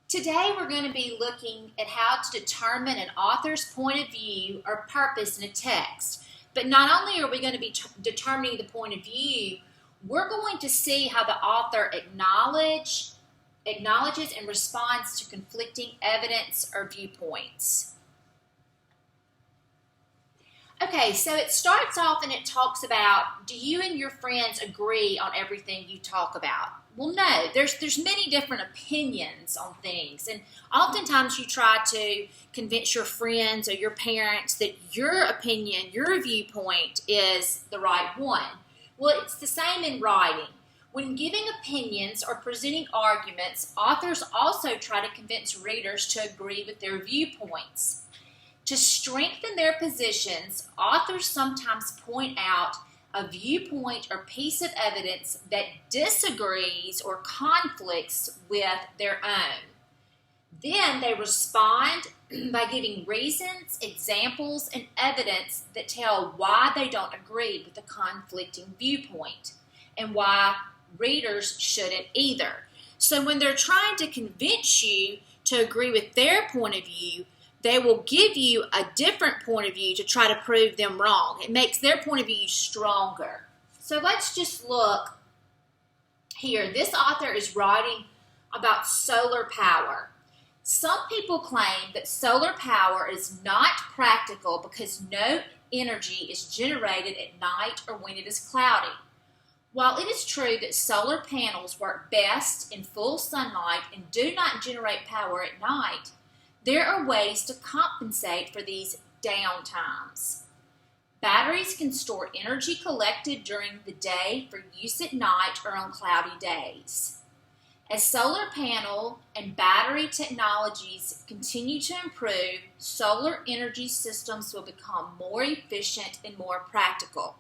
Today we're going to be looking at how to determine an author's point of view or purpose in a text. But not only are we going to be determining the point of view, we're going to see how the author acknowledges and responds to conflicting evidence or viewpoints. Okay, so it starts off and it talks about, do you and your friends agree on everything you talk about? Well, no, there's many different opinions on things, and oftentimes you try to convince your friends or your parents that your opinion, your viewpoint is the right one. Well, it's the same in writing. When giving opinions or presenting arguments, authors also try to convince readers to agree with their viewpoints. To strengthen their positions, authors sometimes point out a viewpoint or piece of evidence that disagrees or conflicts with their own. Then they respond by giving reasons, examples, and evidence that tell why they don't agree with the conflicting viewpoint and why readers shouldn't either. So when they're trying to convince you to agree with their point of view, they will give you a different point of view to try to prove them wrong. It makes their point of view stronger. So let's just look here. This author is writing about solar power. Some people claim that solar power is not practical because no energy is generated at night or when it is cloudy. While it is true that solar panels work best in full sunlight and do not generate power at night, there are ways to compensate for these downtimes. Batteries can store energy collected during the day for use at night or on cloudy days. As solar panel and battery technologies continue to improve, solar energy systems will become more efficient and more practical.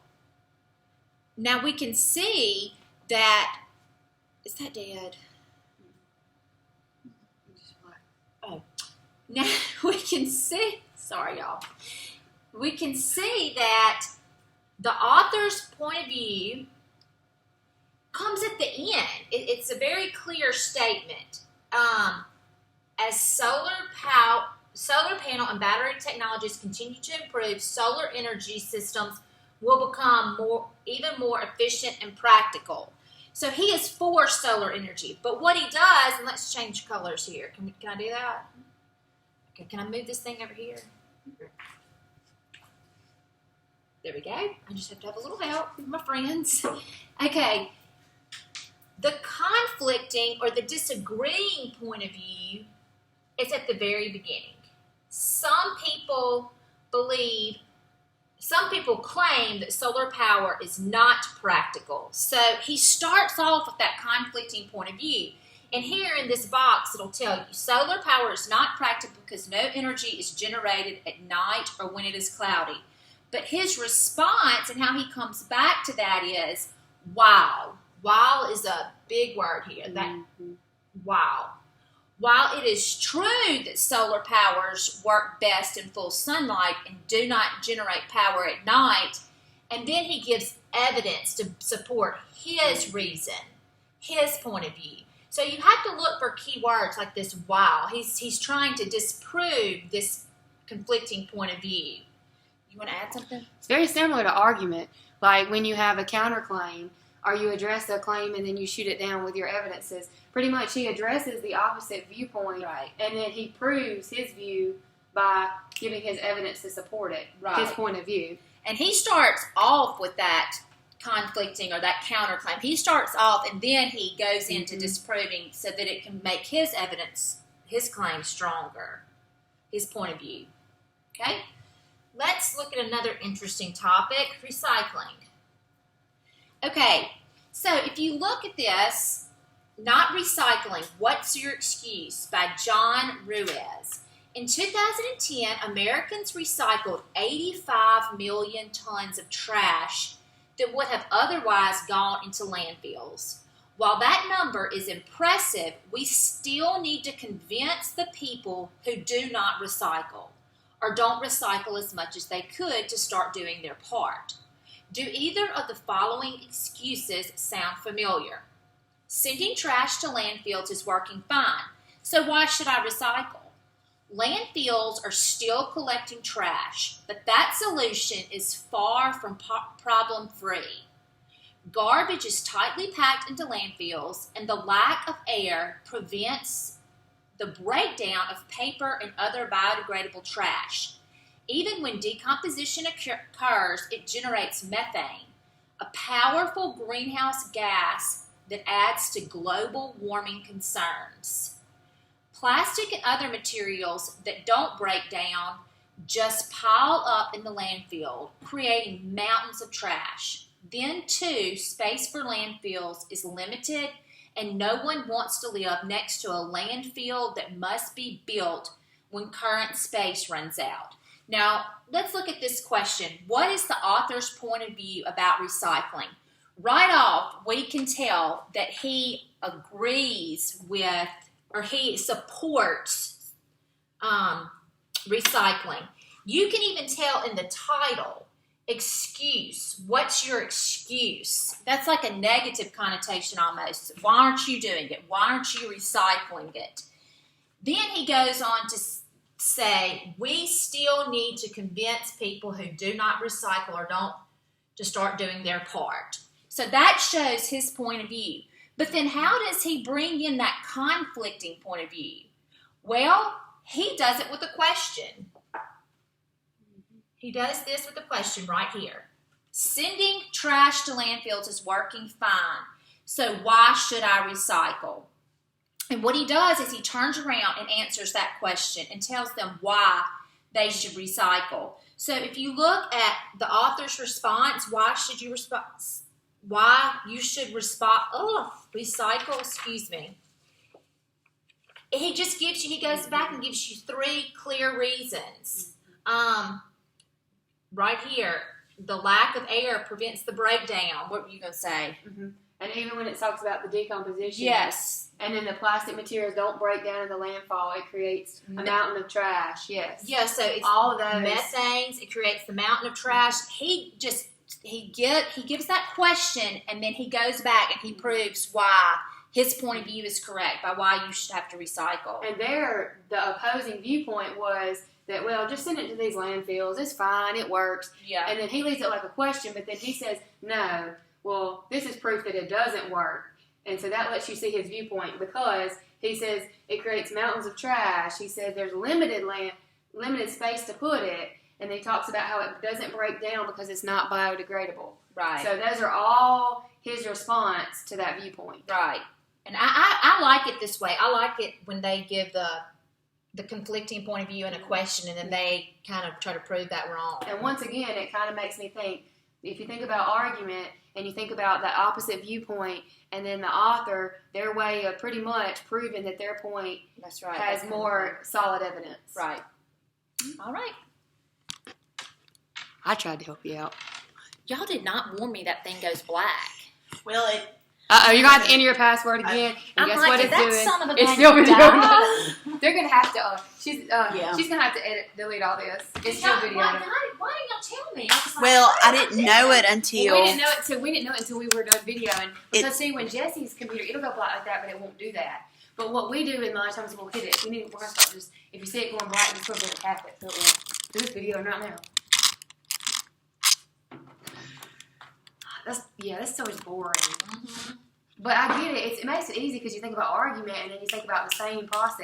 Now we can see that, is that dead? Oh. Now we can see, sorry y'all, we can see that the author's point of view comes at the end. It's a very clear statement. As solar panel and battery technologies continue to improve, solar energy systems will become even more efficient and practical. So he is for solar energy. But what he does, and let's change colors here. Can I do that? Okay, can I move this thing over here? There we go. I just have to have a little help with my friends. Okay. The conflicting or the disagreeing point of view is at the very beginning. Some people claim that solar power is not practical. So he starts off with that conflicting point of view. And here in this box, it'll tell you solar power is not practical because no energy is generated at night or when it is cloudy. But his response and how he comes back to that is, wow. Wow is a big word here. Wow. While it is true that solar powers work best in full sunlight and do not generate power at night, and then he gives evidence to support his reason, his point of view. So you have to look for key words like this, wow. He's trying to disprove this conflicting point of view. You want to add something? It's very similar to argument. Like when you have a counterclaim, or you address a claim and then you shoot it down with your evidences. Pretty much he addresses the opposite viewpoint, right, and then he proves his view by giving his evidence to support it, right, his point of view. And he starts off with that conflicting or that counterclaim. He starts off and then he goes into disproving so that it can make his evidence, his claim stronger, his point of view. Okay? Let's look at another interesting topic, recycling. Okay, so if you look at this, Not Recycling, What's Your Excuse by John Ruiz. In 2010, Americans recycled 85 million tons of trash that would have otherwise gone into landfills. While that number is impressive, we still need to convince the people who do not recycle or don't recycle as much as they could to start doing their part. Do either of the following excuses sound familiar? Sending trash to landfills is working fine. So why should I recycle? Landfills are still collecting trash, but that solution is far from problem-free. Garbage is tightly packed into landfills, and the lack of air prevents the breakdown of paper and other biodegradable trash. Even when decomposition occurs, it generates methane, a powerful greenhouse gas that adds to global warming concerns. Plastic and other materials that don't break down just pile up in the landfill, creating mountains of trash. Then, too, space for landfills is limited, and no one wants to live next to a landfill that must be built when current space runs out. Now, let's look at this question. What is the author's point of view about recycling? Right off, we can tell that he agrees with, or he supports recycling. You can even tell in the title, excuse. What's your excuse? That's like a negative connotation almost. Why aren't you doing it? Why aren't you recycling it? Then he goes on to say, we still need to convince people who do not recycle or don't to start doing their part. So that shows his point of view. But then how does he bring in that conflicting point of view? Well, he does it with a question. He does this with a question right here. Sending trash to landfills is working fine, so why should I recycle? And what he does is he turns around and answers that question and tells them why they should recycle. So if you look at the author's response, why you should recycle, excuse me. He just gives you, he goes back and gives you 3 clear reasons. Right here, the lack of air prevents the breakdown. What were you going to say? Mm-hmm. And even when it talks about the decomposition. Yes. And then the plastic materials don't break down in the landfall. It creates a mountain of trash. Yes. Yeah, so it's all of those. Methanes. It creates the mountain of trash. He gives that question, and then he goes back and he proves why his point of view is correct, by why you should have to recycle. And there, the opposing viewpoint was that, well, just send it to these landfills. It's fine. It works. Yeah. And then he leaves it like a question, but then he says, no, well, this is proof that it doesn't work. And so that lets you see his viewpoint, because he says it creates mountains of trash. He says there's limited space to put it. And he talks about how it doesn't break down because it's not biodegradable. Right. So those are all his response to that viewpoint. Right. And I like it this way. I like it when they give the conflicting point of view in a question, and then they kind of try to prove that wrong. And once again, it kind of makes me think, if you think about argument and you think about the opposite viewpoint, and then the author, their way of pretty much proving that their point That's right. has That's more solid evidence. Right. All right. I tried to help you out. Y'all did not warn me that thing goes black. Well, You're going to have to enter your password again. And guess what is it's that doing? son of a It's gun still gonna video. die? They're going to have to, she's going to have to delete all this. It's still video. Why didn't y'all tell me? I was like, well, what? I didn't know it until Well, we didn't know it until we were done videoing. Because see, when Jesse's computer, it'll go black like that, but it won't do that. But what we do in a lot of times, we'll hit it. We're going to start just, if you see it going black, just put a tap it. So it will do this video right now. That's so much boring. Mm-hmm. But I get it. It makes it easy because you think about argument and then you think about the same process.